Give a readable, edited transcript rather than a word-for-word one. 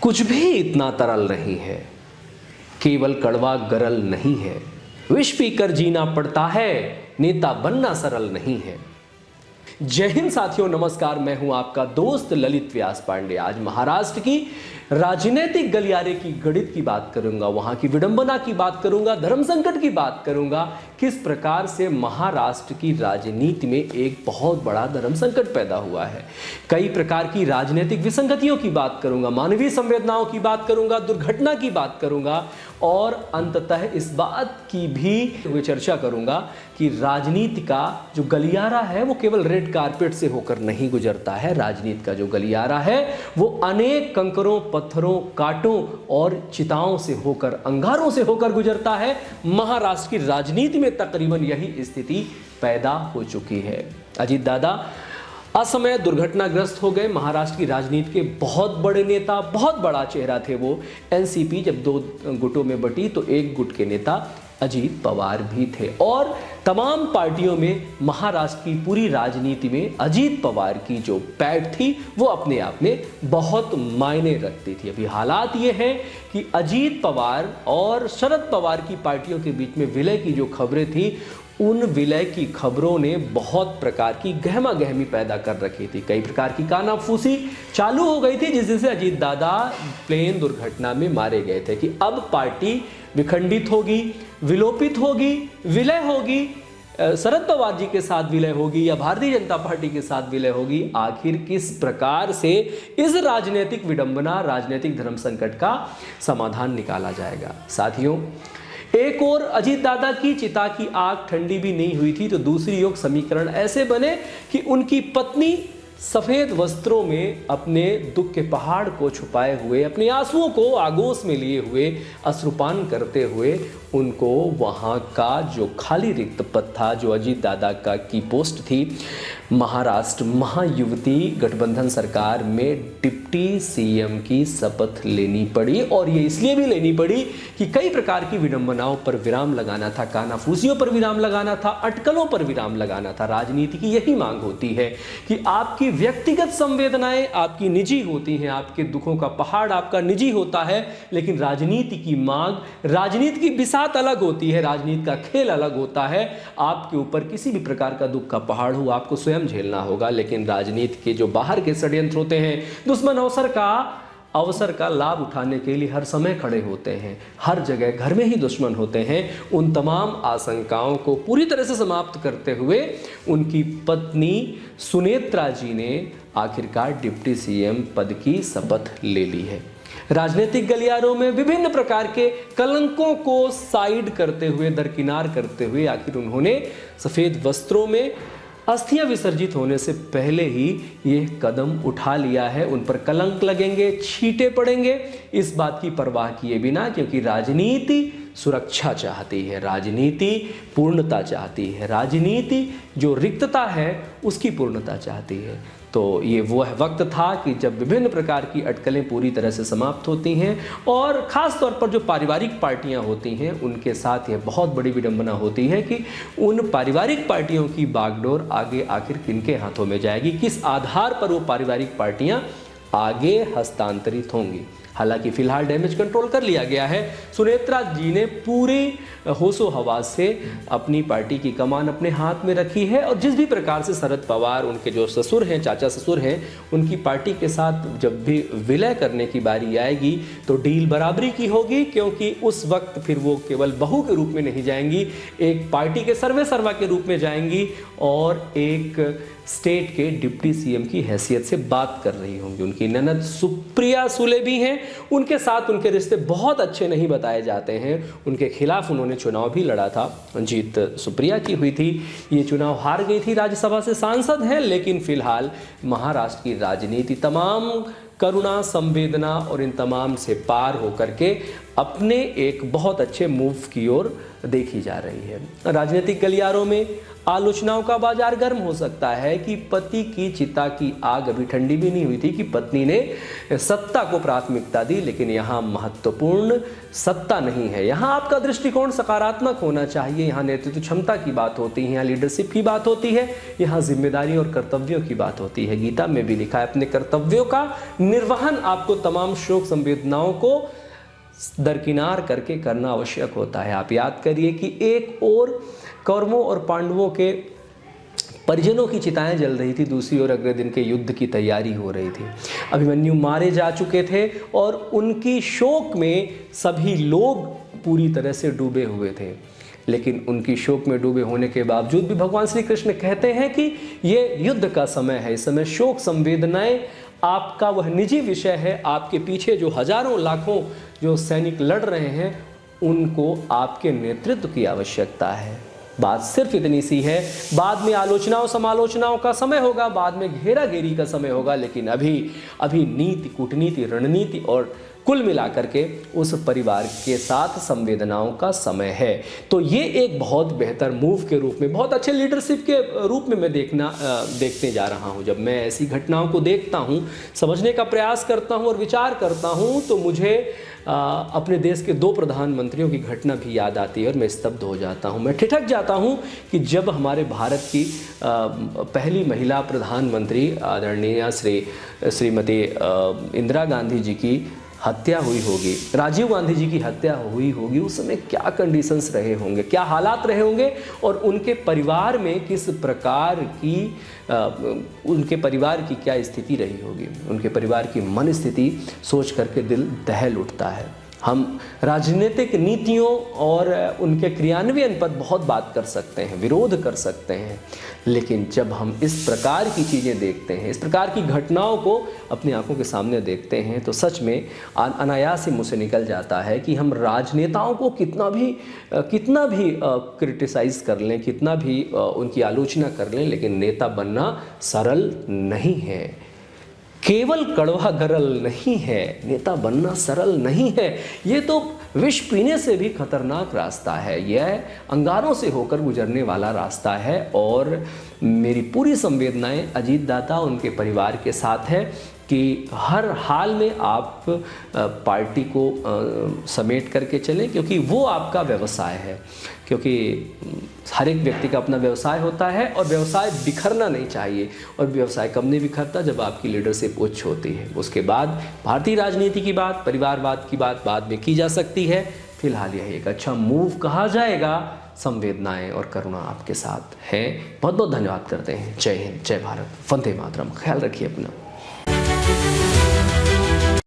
कुछ भी इतना तरल नहीं है, केवल कड़वा गरल नहीं है। विष पीकर जीना पड़ता है, नेता बनना सरल नहीं है। जय हिंद साथियों, नमस्कार। मैं हूं आपका दोस्त ललित व्यास पांडे। आज महाराष्ट्र की राजनीतिक गलियारे की गणित की बात करूंगा, वहां की विडंबना की बात करूंगा, धर्म संकट की बात करूंगा, किस प्रकार से महाराष्ट्र की राजनीति में एक बहुत बड़ा धर्म संकट पैदा हुआ है। कई प्रकार की राजनीतिक विसंगतियों की बात करूंगा, मानवीय संवेदनाओं की बात करूंगा, दुर्घटना की बात करूंगा और अंततः इस बात की भी चर्चा करूंगा कि राजनीति का जो गलियारा है वो केवल रेड कारपेट से होकर नहीं गुजरता है। राजनीति का जो गलियारा है वो अनेक कंकरों, पत्थरों, कांटों और चिताओं से होकर, अंगारों से होकर गुजरता है। महाराष्ट्र की राजनीति में तकरीबन यही स्थिति पैदा हो चुकी है। अजीत दादा असमय दुर्घटनाग्रस्त हो गए। महाराष्ट्र की राजनीति के बहुत बड़े नेता, बहुत बड़ा चेहरा थे वो। एनसीपी जब दो गुटों में बटी तो एक गुट के नेता अजीत पवार भी थे और तमाम पार्टियों में महाराष्ट्र की पूरी राजनीति में अजीत पवार की जो पैठ थी वो अपने आप में बहुत मायने रखती थी। अभी हालात ये हैं कि अजीत पवार और शरद पवार की पार्टियों के बीच में विलय की जो खबरें थी, उन विलय की खबरों ने बहुत प्रकार की गहमा गहमी पैदा कर रखी थी। कई प्रकार की कानाफूसी चालू हो गई थी, जिस दिन से अजीत दादा प्लेन दुर्घटना में मारे गए थे कि अब पार्टी विखंडित होगी, विलोपित होगी, विलय होगी, शरद पवार जी के साथ विलय होगी या भारतीय जनता पार्टी के साथ विलय होगी। आखिर किस प्रकार से इस राजनीतिक विडंबना, राजनीतिक धर्म संकट का समाधान निकाला जाएगा। साथियों, एक और अजीत दादा की चिता की आग ठंडी भी नहीं हुई थी तो दूसरी ओर समीकरण ऐसे बने कि उनकी पत्नी सफेद वस्त्रों में अपने दुख के पहाड़ को छुपाए हुए, अपने आंसुओं को आगोश में लिए हुए, अश्रुपान करते हुए उनको वहाँ का जो खाली रिक्त पद था, जो अजीत दादा का की पोस्ट थी, महाराष्ट्र महायुवती गठबंधन सरकार में डिप्टी सीएम की शपथ लेनी पड़ी। और ये इसलिए भी लेनी पड़ी कि कई प्रकार की विडंबनाओं पर विराम लगाना था, कानाफूसियों पर विराम लगाना था, अटकलों पर विराम लगाना था। राजनीति की यही मांग होती है कि आपकी व्यक्तिगत संवेदनाएं आपकी निजी होती हैं, आपके दुखों का पहाड़ आपका निजी होता है, लेकिन राजनीति की मांग, राजनीति की बिसात अलग होती है, राजनीति का खेल अलग होता है। आपके ऊपर किसी भी प्रकार का दुख का पहाड़ हो, आपको स्वयं झेलना होगा, लेकिन राजनीति के जो बाहर के षड्यंत्र होते हैं, दुश्मन अवसर का लाभ उठाने के लिए हर समय खड़े होते हैं। हर जगह घर में ही दुश्मन होते हैं। उन तमाम आशंकाओं को पूरी तरह से समाप्त करते हुए उनकी पत्नी सुनेत्रा जी ने आखिरकार डिप्टी सीएम पद की शपथ ले ली है। राजनीतिक गलियारों में विभिन्न प्रकार के कलंकों को साइड करते हुए, दरकिनार करते हुए आखिर उन्होंने सफेद वस्त्रों में अस्थियां विसर्जित होने से पहले ही ये कदम उठा लिया है। उन पर कलंक लगेंगे, छींटे पड़ेंगे, इस बात की परवाह किए बिना, क्योंकि राजनीति सुरक्षा चाहती है, राजनीति पूर्णता चाहती है, राजनीति जो रिक्तता है उसकी पूर्णता चाहती है। तो ये वह वक्त था कि जब विभिन्न प्रकार की अटकलें पूरी तरह से समाप्त होती हैं और ख़ास तौर पर जो पारिवारिक पार्टियां होती हैं उनके साथ यह बहुत बड़ी विडंबना होती है कि उन पारिवारिक पार्टियों की बागडोर आगे आखिर किनके हाथों में जाएगी, किस आधार पर वो पारिवारिक पार्टियां आगे हस्तांतरित होंगी। हालांकि फिलहाल डैमेज कंट्रोल कर लिया गया है। सुनेत्रा जी ने पूरी होशो हवास से अपनी पार्टी की कमान अपने हाथ में रखी है और जिस भी प्रकार से शरद पवार, उनके जो ससुर हैं, चाचा ससुर हैं, उनकी पार्टी के साथ जब भी विलय करने की बारी आएगी तो डील बराबरी की होगी, क्योंकि उस वक्त फिर वो केवल बहू के रूप में नहीं जाएंगी, एक पार्टी के सर्वे सर्वा के रूप में जाएंगी और एक स्टेट के डिप्टी सीएम की हैसियत से बात कर रही होंगी। उनकी ननद सुप्रिया सुले भी हैं, उनके साथ उनके रिश्ते बहुत अच्छे नहीं बताए जाते हैं। उनके खिलाफ उन्होंने चुनाव भी लड़ा था, जीत सुप्रिया की हुई थी, ये चुनाव हार गई थी, राज्यसभा से सांसद हैं, लेकिन फिलहाल महाराष्ट्र की राजनीति तमाम करुणा, संवेदना और इन तमाम से पार होकर के अपने एक बहुत अच्छे मूव की ओर देखी जा रही है। राजनीतिक गलियारों में आलोचनाओं का बाजार गर्म हो सकता है कि पति की चिता की आग अभी ठंडी भी नहीं हुई थी कि पत्नी ने सत्ता को प्राथमिकता दी, लेकिन यहाँ महत्वपूर्ण सत्ता नहीं है। यहाँ आपका दृष्टिकोण सकारात्मक होना चाहिए। यहाँ नेतृत्व क्षमता की बात होती है, यहाँ लीडरशिप की बात होती है, यहाँ जिम्मेदारी और कर्तव्यों की बात होती है। गीता में भी लिखा है, अपने कर्तव्यों का निर्वहन आपको तमाम शोक संवेदनाओं को दरकिनार करके करना आवश्यक होता है। आप याद करिए कि एक और कौरवों और पांडवों के परिजनों की चिताएं जल रही थी, दूसरी ओर अगले दिन के युद्ध की तैयारी हो रही थी। अभिमन्यु मारे जा चुके थे और उनकी शोक में सभी लोग पूरी तरह से डूबे हुए थे, लेकिन उनकी शोक में डूबे होने के बावजूद भी भगवान श्री कृष्ण कहते हैं कि ये युद्ध का समय है। इस समय शोक संवेदनाएं आपका वह निजी विषय है। आपके पीछे जो हजारों लाखों जो सैनिक लड़ रहे हैं, उनको आपके नेतृत्व की आवश्यकता है। बात सिर्फ इतनी सी है। बाद में आलोचनाओं समालोचनाओं का समय होगा, बाद में घेराघेरी का समय होगा, लेकिन अभी नीति, कूटनीति, रणनीति और कुल मिलाकर के उस परिवार के साथ संवेदनाओं का समय है। तो ये एक बहुत बेहतर मूव के रूप में, बहुत अच्छे लीडरशिप के रूप में मैं देखने जा रहा हूँ। जब मैं ऐसी घटनाओं को देखता हूँ, समझने का प्रयास करता हूँ और विचार करता हूँ, तो मुझे अपने देश के 2 प्रधानमंत्रियों की घटना भी याद आती है और मैं स्तब्ध हो जाता हूँ। मैं ठिठक जाता हूँ कि जब हमारे भारत की पहली महिला प्रधानमंत्री आदरणीय श्रीमती इंदिरा गांधी जी की हत्या हुई होगी, राजीव गांधी जी की हत्या हुई होगी, उस समय क्या कंडीशंस रहे होंगे, क्या हालात रहे होंगे, और उनके परिवार में किस प्रकार की उनके परिवार की क्या स्थिति रही होगी। उनके परिवार की मन स्थिति सोच करके दिल दहल उठता है। हम राजनीतिक नीतियों और उनके क्रियान्वयन पर बहुत बात कर सकते हैं, विरोध कर सकते हैं, लेकिन जब हम इस प्रकार की चीज़ें देखते हैं, इस प्रकार की घटनाओं को अपनी आंखों के सामने देखते हैं, तो सच में अनायास ही मुझसे निकल जाता है कि हम राजनेताओं को कितना भी क्रिटिसाइज़ कर लें, कितना भी उनकी आलोचना कर लें, लेकिन नेता बनना सरल नहीं है। केवल कड़वा गरल नहीं है, नेता बनना सरल नहीं है। ये तो विष पीने से भी खतरनाक रास्ता है, यह अंगारों से होकर गुजरने वाला रास्ता है। और मेरी पूरी संवेदनाएं अजीत दादा उनके परिवार के साथ है कि हर हाल में आप पार्टी को समेट करके चलें, क्योंकि वो आपका व्यवसाय है। क्योंकि हर एक व्यक्ति का अपना व्यवसाय होता है और व्यवसाय बिखरना नहीं चाहिए, और व्यवसाय कब नहीं बिखरता, जब आपकी लीडरशिप उच्च होती है। उसके बाद भारतीय राजनीति की बात, परिवारवाद की बात बाद में की जा सकती है। फिलहाल यह एक अच्छा मूव कहा जाएगा। संवेदनाएं और करुणा आपके साथ है। बहुत बहुत धन्यवाद करते हैं। जय हिंद, जय भारत, वंदे मातरम। ख्याल रखिए अपना।